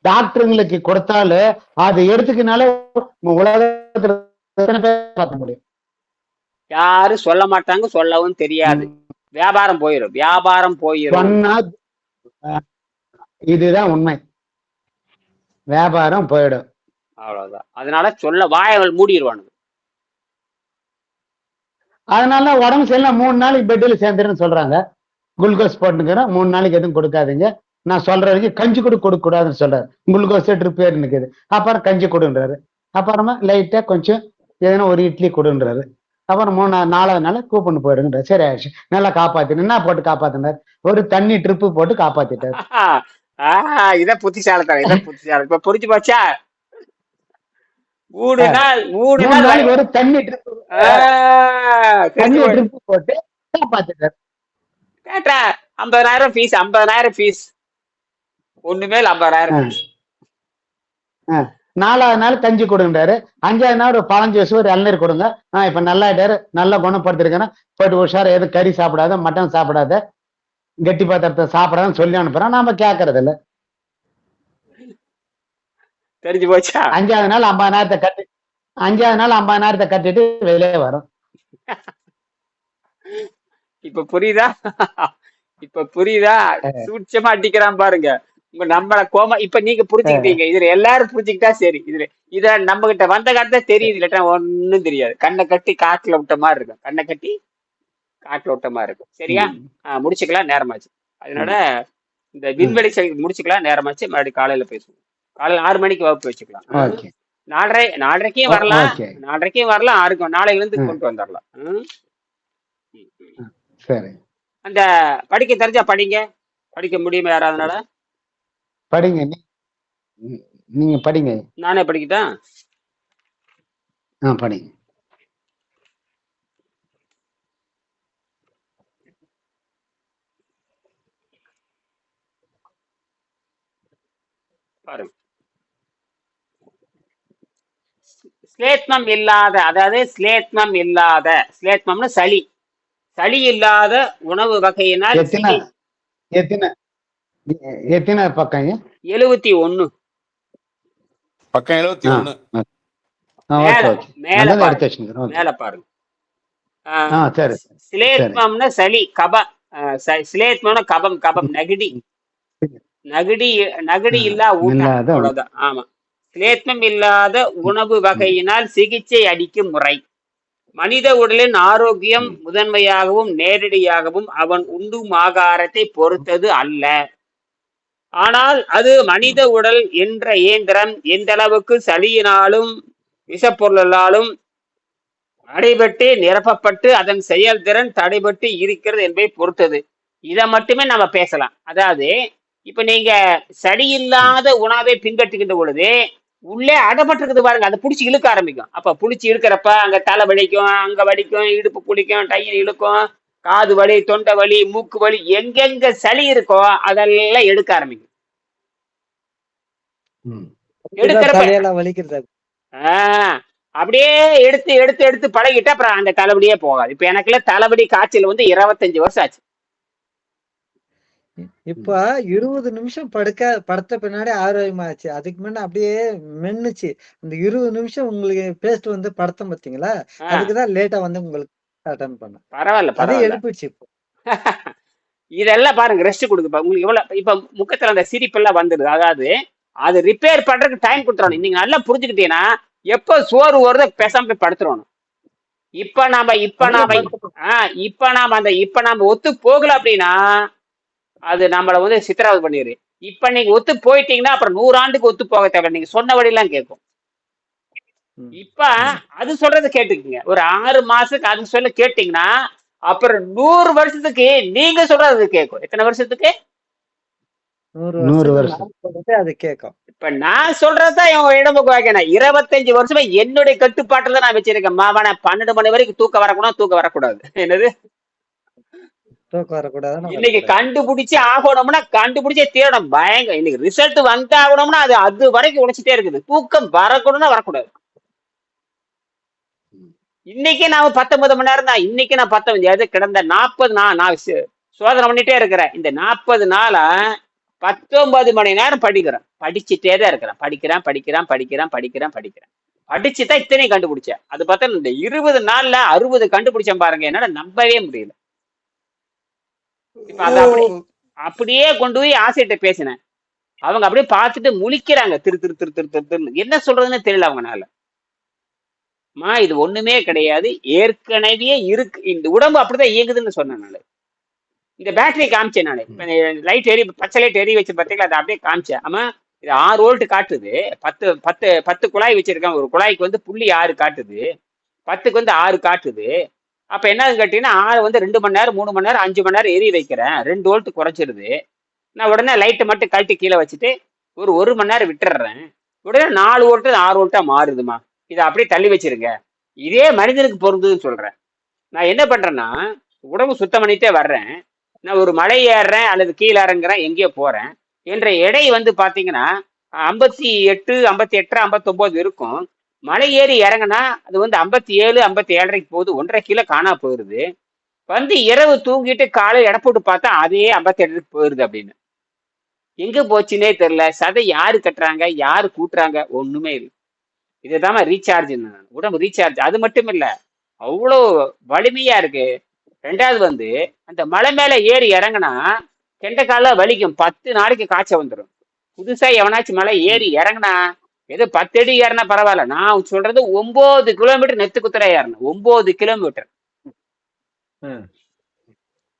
டாக்டருங்களுக்கு கொடுத்தாலே அதை எடுத்துக்கினாலே உலகத்துல பார்க்க முடியும். யாரும் சொல்ல மாட்டாங்க, சொல்லவும் தெரியாது. வியாபாரம் போயிரும். இதுதான் உண்மை, வியாபாரம் போயிடும். அவ்வளவுதான். அதனால வாயவள் மூடிடுவானுங்க. அதனால உடம்பு சரியில்லை 3 நாளைக்கு பெட்டில் சேர்ந்துருன்னு சொல்றாங்க. குளுக்கோஸ் போட்டுக்கிறேன், 3 நாளைக்கு எதுவும் கொடுக்காதீங்க, நான் சொல்ற வரைக்கும் கஞ்சி கொடுக்க கூடாதுன்னு சொல்றாரு. குளுக்கோஸ் ட்ரிப் ஏறி நிற்குது, அப்புறம் கஞ்சி கொடுன்றாரு. அப்புறமா லைட்டா கொஞ்சம் எதுனா ஒரு இட்லி கொடுன்றாரு. அப்புறம் 4வது நாள் கூப்பிட்டு போயிடுங்க. சரி ஆயிடுச்சு, நல்லா காப்பாத்தின. என்ன போட்டு காப்பாத்தினார்? ஒரு தண்ணி ட்ரிப்பு போட்டு காப்பாத்திட்டாரு. இத புத்திசாலித்தனம், இப்ப புரிஞ்சு போச்சா? 3 நாள் ஒரு தண்ணி ட்ரிப்பு போட்டு காப்பாத்திட்டாரு. கேட்டா 50,000 ஃபீஸ், ஒண்ணு மேல 50,000. 4வது நாள் கஞ்சி கொடுங்கிறாரு. 5வது நாள் ஒரு 15 வருஷம் ஒரு இளநீர் கொடுங்க. இப்ப நல்லாயிட்டாரு, நல்லா குணப்படுத்திருக்கேன்னா போயிட்டு உஷார, எது கறி சாப்பிடாத, மட்டன் சாப்பிடாத, கெட்டி பாத்திரத்தை சாப்பிடாதுன்னு சொல்லி அனுப்புறோம். நாம கேட்கறது இல்ல. தெரிஞ்சு போச்சா? 5வது நாள் 50,000 கட்டிட்டு வெளியே வரும். இப்ப புரியுதா? சூட்சமா அடிக்கிறான் பாருங்க. நம்மள இப்ப நீங்க புரிஞ்சுக்கிட்டீங்க. இதுல எல்லாரும் புரிஞ்சுக்கிட்டா சரி. இத நம்ம கிட்ட வந்த காலத்துல தெரியுது, இல்லட்டா ஒண்ணும் தெரியாது. கண்ணை கட்டி காட்டுல விட்ட மாதிரி இருக்கும். சரியா? முடிச்சுக்கலாம், நேரமாச்சு. அதனால இந்த விண்வெளி முடிச்சுக்கலாம், நேரமாச்சு. மறுபடியும் காலையில பேசுவோம். காலையில 6 மணிக்கு வகுப்பு வச்சுக்கலாம். 4:30க்கும் வரலாம், 4:30க்கும் வரலாம், 6 நாளையில இருந்து கொண்டு வந்துடலாம். சரி, அந்த படிக்க தெரிஞ்சா படிங்க. படிக்க முடியுமா யாராவதுனால? படிங்க. நீங்க படிங்க. நானே படிக்கட்டா? படிங்க. பாருங்க. ஸ்லேத்மம் இல்லாத, அதாவது ஸ்லேத்மம்னு சளி. சளி இல்லாத உணவு வகையினால் எத்தனை எத்தனை எத்தனை பக்கம்? 71. பக்கம் 71. மேல ஓகே. மேல அதான் எடுத்து பாருங்க, வச்சுக்கிறேன். ஓகே. மேல பாருங்க. சரி, சரி. ஸ்லேத்மம்னா சளி, கபம். ஸ்லேத்மம்னா கபம், கபம், நகிடி. நகிடி நகிடி இல்லா ஊட்டம், இல்லாத அவ்வளவுதான். ஆமா. ஸ்லேத்மம் இல்லாத உணவு வகையினால் சிகிச்சை அளிக்கும் முறை. மனித உடலின் ஆரோக்கியம் முதன்மையாகவும் நேரடியாகவும் அவன் உண்ணும் ஆகாரத்தை பொறுத்தது அல்ல. ஆனால் அது மனித உடல் என்ற இயந்திரம் எந்த அளவுக்கு சளியினாலும் விஷப்பொருளாலும் அடைபட்டு நிரப்பப்பட்டு அதன் செயல்திறன் தடைபட்டு இருக்கிறது என்பதை பொறுத்தது. இதை மட்டுமே நம்ம பேசலாம். அதாவது இப்ப நீங்க சளியில்லாத உணவை பின்பற்றுகின்ற பொழுது உள்ளே அடப்பட்டிருக்குது பாருங்க, அதை பிடிச்சி இழுக்க ஆரம்பிக்கும். அப்ப பிடிச்சி இழுக்கிறப்ப அங்க தலை வலிக்கும், அங்க வலிக்கும், இடுப்பு குளிக்கும், டையில் இழுக்கும், காது வலி, தொண்டை வலி, மூக்கு வலி, எங்கெங்க சளி இருக்கோ அதெல்லாம் எடுக்க ஆரம்பிக்கும். எடுக்கிறப்ப தலையெல்லாம் வலிக்கிறது. அப்படியே எடுத்து எடுத்து எடுத்து பழகிட்டு அப்புறம் அந்த தலைவலியே போகாது. இப்ப எனக்குள்ள தலைவலி காய்ச்சல் 25 வருஷம் ஆச்சு. இப்ப 20 நிமிஷம் படுத்த பின்னாடி ஆரோக்கியமாச்சு. அதுக்கு முன்ன அப்படியே மென்னுச்சு. அந்த 20 நிமிஷம் உங்களுக்கு பேஸ்ட் வந்து படுத்தம் பாத்தீங்களா? அதுக்குதான் லேட்டா வந்து உங்களுக்கு அட்டன் பண்ண. பரவாயில்ல, அதே பரவாயில்ல. எழுப்பிடுச்சு இப்போ. இதெல்லாம் பாருங்க, ரெஸ்ட் கொடுக்குப்பா உங்களுக்கு. எவ்வளவு இப்ப முக்கத்துல அந்த சிரிப்பு எல்லாம் வந்துடுது. அதாவது அது ரிப்பேர் பண்றதுக்கு டைம் கொடுத்துறணும். நீங்க நல்லா புரிஞ்சுக்கிட்டீங்கன்னா எப்ப சோறு வருதோ பேசாம போய் படுத்துறணும். இப்ப நாம ஒத்து போகல அப்படின்னா அது நம்மள வந்து சித்திரவதை பண்ணிடு. இப்ப நீங்க ஒத்து போயிட்டீங்கன்னா அப்புறம் 100 ஆண்டுக்கு ஒத்து போக தேவை. நீங்க சொன்ன வழியெல்லாம் கேட்கும். இப்ப அது சொல்றது கேட்டுக்குங்க. ஒரு 6 மாசத்துக்கு அது சொல்ல கேட்டீங்கன்னா அப்புறம் 100 வருஷத்துக்கு நீங்க சொல்றது கேட்கும். எத்தனை வருஷத்துக்கு? 100 வருஷம் அது கேட்கும். இப்ப நான் சொல்றதுதான் என் இடமுக்கு வைக்கணும். 25 வருஷமா என்னுடைய கட்டுப்பாட்டுல தான் நான் வச்சிருக்கேன். மாவான 12 மணி வரைக்கும் தூக்கம் வரக்கூடாது. என்னது? தூக்கம் வரக்கூடாது. இன்னைக்கு கண்டுபிடிச்சு ஆகணும்னா கண்டுபிடிச்சே தீரணும். பயங்கர இன்னைக்கு ரிசல்ட் வந்தாகணும்னா அது வரைக்கும் உழைச்சிட்டே இருக்குது. தூக்கம் வரக்கூடாதுன்னா வரக்கூடாது. இன்னைக்கு நாம 19 மணி நேரம் தான். இன்னைக்கு நான் 19 கிடந்த 40 நான் சோதனை பண்ணிட்டே இருக்கிறேன். இந்த 40 நாளா 19 மணி நேரம் படிக்கிறேன். படிச்சுட்டே தான் இருக்கிறேன். படிக்கிறேன். படிச்சுதான் இத்தனையும் கண்டுபிடிச்சேன். அது பார்த்தா இந்த 20 நாள்ல 60 கண்டுபிடிச்சேன் பாருங்க. என்னால நம்பவே முடியல. இப்ப அதை அப்படியே கொண்டு போய் ஆசிரியர்கிட்ட பேசினேன். அவங்க அப்படியே பார்த்துட்டு முழிக்கிறாங்க. திரு என்ன சொல்றதுன்னு தெரியல அவங்கனால. இது ஒண்ணுமே கிடையாது, ஏற்கனவே இருக்கு. இந்த உடம்பு அப்படிதான் இயங்குதுன்னு சொன்னேன் நானு. இந்த பேட்டரி காமிச்சேன் நானு. லைட் பச்சை லைட் எரி வச்சு பார்த்தீங்களா, அதை அப்படியே காமிச்சேன். ஆமா, இது 6 வோல்ட் காட்டுது. 10 குழாய் வச்சிருக்கேன். ஒரு குழாய்க்கு வந்து 0.6 காட்டுது, 10க்கு வந்து 6 காட்டுது. அப்ப என்னன்னு கேட்டீங்கன்னா 6 வந்து 2 மணி நேரம், 3 மணி நேரம், 5 மணி நேரம் எரிய வைக்கிறேன். 2 வோல்ட் குறைச்சிருது. நான் உடனே லைட்டை மட்டும் கழட்டி கீழே வச்சுட்டு ஒரு மணி நேரம் விட்டுடுறேன். உடனே 4 வோல்ட் 6 வோல்ட்டா மாறுதுமா. இதை அப்படியே தள்ளி வச்சிருங்க. இதே மனிதனுக்கு பொருந்துன்னு சொல்றேன். நான் என்ன பண்றேன்னா உடம்பு சுத்தம் பண்ணிட்டே வர்றேன். நான் ஒரு மலை ஏறுறேன் அல்லது கீழே இறங்குறேன், எங்கேயோ போறேன் என்ற எடை வந்து பாத்தீங்கன்னா 58, 58, 59 இருக்கும். மலை ஏறி இறங்கினா அது வந்து 57, 57.5 போகுது. 1.5 கிலோ காணா போயிருது. வந்து இரவு தூங்கிட்டு காலை எடை போட்டு பார்த்தா அதே 58 போயிருது. அப்படின்னு எங்க போச்சுன்னே தெரியல. சதை யாரு கட்டுறாங்க, யாரு கூட்டுறாங்க, ஒண்ணுமே இல்லை. இதுதான் ரீசார்ஜ். உடம்பு ரீசார்ஜ். அது மட்டும் இல்ல, அவ்வளோ வலிமையா இருக்கு. ரெண்டாவது வந்து அந்த மலை மேல ஏறி இறங்கினா கெண்டைக்கால வலிக்கும். 10 நாளைக்கு காய்ச்சல் வந்துடும். புதுசா எவனாச்சும் மலை ஏறி இறங்கினா ஏதோ 10 அடி ஏறினா பரவாயில்ல. நான் சொல்றது 9 கிலோமீட்டர் நெத்து குத்துற ஏறணும். 9 கிலோமீட்டர்.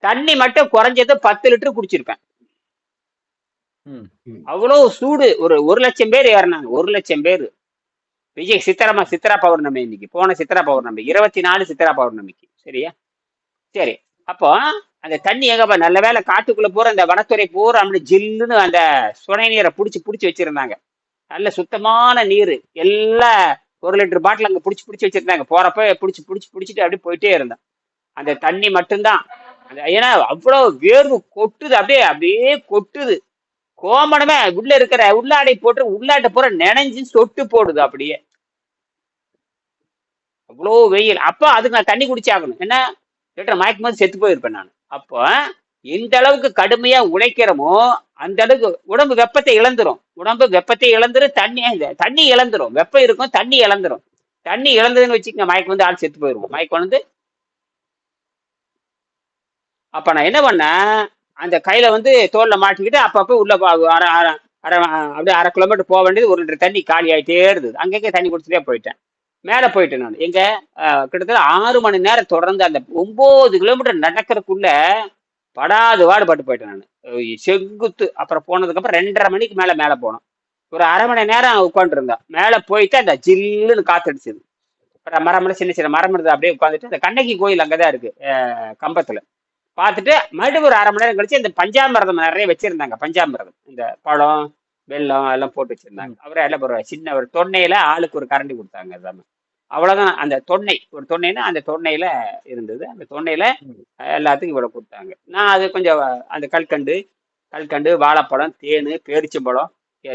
தண்ணி மட்டும் குறைஞ்சது 10 லிட்டர் குடிச்சிருப்பேன். அவ்வளவு சூடு. ஒரு 1 லட்சம் பேர் ஏறினாங்க. 1 லட்சம் பேர். விஜய் சித்ரா பௌர்ணமி இன்னைக்கு. போன சித்ரா பௌர்ணமி 24 சித்ரா பௌர்ணமிக்கு. சரியா? சரி, அப்போ அந்த தண்ணி எங்கப்பா, நல்ல வேளை காட்டுக்குள்ள பூரா அந்த வனத்துறை பூரா அப்படி ஜில்லுன்னு அந்த சுனை நீரை புடிச்சு வச்சிருந்தாங்க. நல்ல சுத்தமான நீர் எல்லாம் 1 லிட்டர் பாட்டில் அங்க புடிச்சு வச்சிருந்தாங்க. போறப்ப புடிச்சிட்டு அப்படியே போயிட்டே இருந்தேன். அந்த தண்ணி மட்டும்தான். ஏன்னா அவ்வளவு வேர்வு கொட்டுது, அப்படியே அப்படியே கொட்டுது. கோமணமே உள்ள இருக்கிற உள்ளாடை போட்டு உள்ளாட்டை பூரா நனைஞ்சு சொட்டு போடுது அப்படியே. அவ்வளோ வெயில். அப்போ அதுக்கு நான் தண்ணி குடிச்சாகணும். என்ன லிட்டர் மயக்கும் போது செத்து போயிருப்பேன் நான். அப்போ எந்த அளவுக்கு கடுமையா உழைக்கிறோமோ அந்த அளவுக்கு உடம்பு வெப்பத்தை இழந்துரும். தண்ணி இழந்துரும். வெப்பம் இருக்கும், தண்ணி இழந்துரும். தண்ணி இழந்ததுன்னு வச்சுக்கோங்க, மயக்கம் வந்து ஆள் செத்து போயிருவோம். மயக்கம் வந்து அப்ப நான் என்ன பண்ணேன், அந்த கையில வந்து தோல்ல மாட்டிக்கிட்டு அப்பப்போ உள்ள அப்படியே 1/2 கிலோமீட்டர் போக வேண்டியது 1 லிட்டர் தண்ணி காலி ஆகிட்டே இருந்தது. அங்கங்கே தண்ணி குடிச்சிட்டே போயிட்டேன். மேலே போயிட்டேன் நான். எங்க கிட்டத்தட்ட 6 மணி நேரம் தொடர்ந்து அந்த 9 கிலோமீட்டர் நடக்கிறதுக்குள்ள படாது பாடுபட்டு போயிட்டேன் நான். செங்குத்து. அப்புறம் போனதுக்கு அப்புறம் 2:30 மணிக்கு மேலே போனோம். ஒரு 1/2 மணி நேரம் உட்காந்துட்டு இருந்தேன். மேலே போயிட்டு அந்த ஜில்லுன்னு காத்தடிச்சது. அப்புறம் மரம் சின்ன மரம் இருந்தது. அப்படியே உட்காந்துட்டு அந்த கண்ணகி கோயில் அங்கதான் இருக்கு, கம்பத்துல. பார்த்துட்டு மறுபடியும் ஒரு 1/2 மணி நேரம் கழிச்சு இந்த பஞ்சாமிரதம் நிறைய வச்சிருந்தாங்க. பஞ்சாமிரதம் இந்த பழம் வெல்லம் எல்லாம் போட்டு வச்சிருந்தாங்க. அவரே எல்லாம் ஒரு சின்ன ஒரு தொன்னையில ஆளுக்கு ஒரு கரண்டி கொடுத்தாங்க. எல்லாமே அவ்வளவுதான். அந்த தொன்னைன்னா அந்த தொன்னையில இருந்தது. அந்த தொன்னையில எல்லாத்துக்கும் இவ்வளவு கொடுத்தாங்க. நான் அது கொஞ்சம் அந்த கல்கண்டு வாழைப்பழம், தேன், பேரிச்சம்பழம்,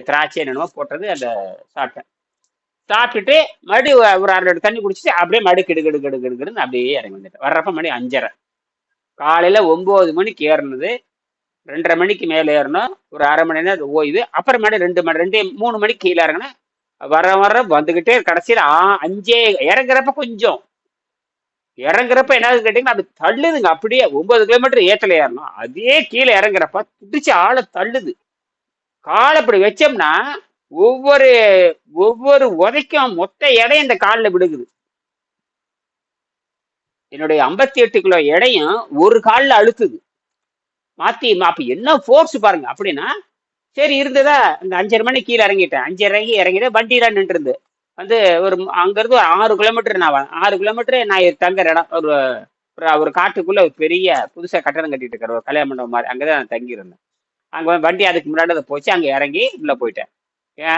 திராட்சை என்னென்னமோ போட்டது அந்த சாப்பிட்டுட்டு மறுபடியும் ஒரு 1/2 லிட்டர் தண்ணி குடிச்சிட்டு அப்படியே மறுபடியும் கிடுகிடுன்னு அப்படியே இறங்கி வந்துட்டேன். வர்றப்ப மணி 5:30. காலையில 9 மணிக்கு ஏறினது, 2:30 மணிக்கு மேலே ஏறணும். ஒரு 1/2 மணி நேரம் ஓய்வு. அப்புறமேட்டு 3 மணிக்கு கீழே இறங்கினேன். வர வந்துகிட்டே கடைசியில் 5 இறங்குறப்ப என்னது கேட்டீங்கன்னா, அது தள்ளுதுங்க. அப்படியே 9 கிலோமீட்டர் ஏற்றல ஏறணும். அதே கீழே இறங்குறப்ப துடிச்சு ஆளை தள்ளுது. காலை இப்படி வச்சோம்னா ஒவ்வொரு உதைக்கும் மொத்த எடையும் இந்த காலில் விடுகுது. என்னுடைய 58 கிலோ எடையும் ஒரு காலில் அழுத்துது. அப்ப என்ன ஃபோர்ஸ் பாருங்க. அப்படின்னா சரி இருந்ததா, இந்த 5:30 மணி கீழே இறங்கிட்டேன். 5:30 இறங்கிட்டேன். வண்டியெல்லாம் நின்றுருந்து வந்து அங்கிருந்து ஒரு 6 கிலோமீட்டர். 6 கிலோமீட்டர் நான் தங்குற இடம் ஒரு காட்டுக்குள்ள ஒரு பெரிய புதுசா கட்டடம் கட்டிட்டு இருக்கிற ஒரு கல்யாண மண்டபம் மாதிரி. அங்கதான் நான் தங்கி இருந்தேன். அங்க வண்டி அதுக்கு முன்னாடி அதை போச்சு. அங்க இறங்கி உள்ள போயிட்டேன்.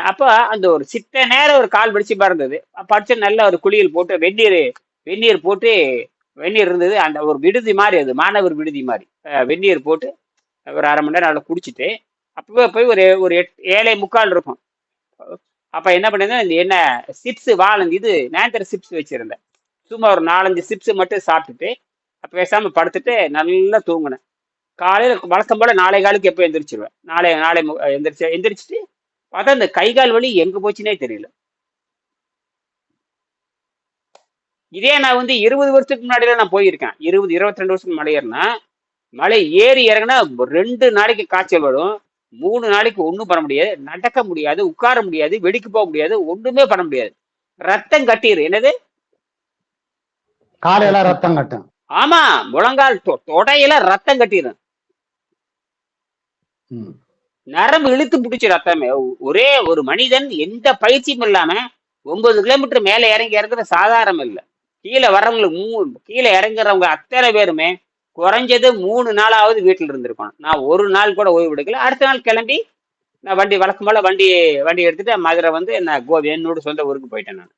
அப்போ அந்த ஒரு சித்த நேரம் ஒரு கால் வெடிச்சு இருந்தது. படிச்சு நல்ல ஒரு குளியல் போட்டு வெந்நீர் போட்டு வெந்நீர் இருந்தது. அந்த ஒரு விடுதி மாதிரி, அது மாணவர் விடுதி மாதிரி. வெந்நீர் போட்டு ஒரு 1/2 மணி நேரம் நல்லா குடிச்சிட்டு அப்பவே போய் ஒரு 7:45 இருக்கும். அப்ப என்ன பண்ணிருந்தேன், இந்த என்ன சிப்ஸ் நேந்திர சிப்ஸ் வச்சிருந்தேன். சும்மா ஒரு 4-5 சிப்ஸ் மட்டும் சாப்பிட்டுட்டு அப்ப பேசாம படுத்துட்டு நல்லா தூங்கினேன். காலையில வழக்கம் போல 4:15 எப்போ எந்திரிச்சிருவேன். எந்திரிச்சிட்டு பார்த்தா இந்த கை கால் வலி எங்க போச்சுன்னே தெரியல. இதே நான் வந்து 20 வருஷத்துக்கு முன்னாடிலாம் நான் போயிருக்கேன். 22 வருஷத்துக்கு மலை ஏறினா, மலை ஏறி இறங்கினா 2 நாளைக்கு காய்ச்சல் வரும். 3 நாளைக்கு ஒன்றும் பண்ண முடியாது. நடக்க முடியாது, உட்கார முடியாது, வெடிக்கு போக முடியாது, ஒண்ணுமே பண்ண முடியாது. ரத்தம் கட்டிரு. என்னது, காலையில ரத்தம் கட்டும். ஆமா, முழங்கால் தொடையில ரத்தம் கட்டிடும். நரம்பு இழுத்து பிடிச்சி ரத்தமே. ஒரே ஒரு மனிதன் எந்த பயிற்சியும் இல்லாம 9 கிலோமீட்டர் மேல இறங்குறது சாதாரணம் இல்லை. கீழே வர்றவங்களுக்கு கீழே இறங்குறவங்க அத்தனை பேருமே குறைஞ்சது 3 நாளாவது வீட்டில் இருந்திருக்கணும். நான் ஒரு நாள் கூட ஓய்வு எடுக்கல. அடுத்த நாள் கிளம்பி நான் வழக்கம் போல வண்டி எடுத்துட்டு மதுரை வந்து நான் என்னோட சொந்த ஊருக்கு போயிட்டேன் நான்.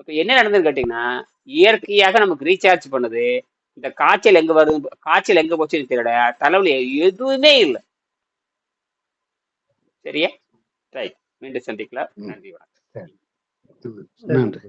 இப்ப என்ன நடந்ததுன்னு கேட்டீங்கன்னா, இயற்கையாக நமக்கு ரீசார்ஜ் பண்ணுது. இந்த காய்ச்சல் எங்க வருது, காய்ச்சல் எங்க போச்சுன்னு தெரியல, தலைவலி எதுவுமே இல்லை. சரியா? ரைட். மீண்டும் சந்திக்கலாம். நன்றி, வணக்கம். நன்றி.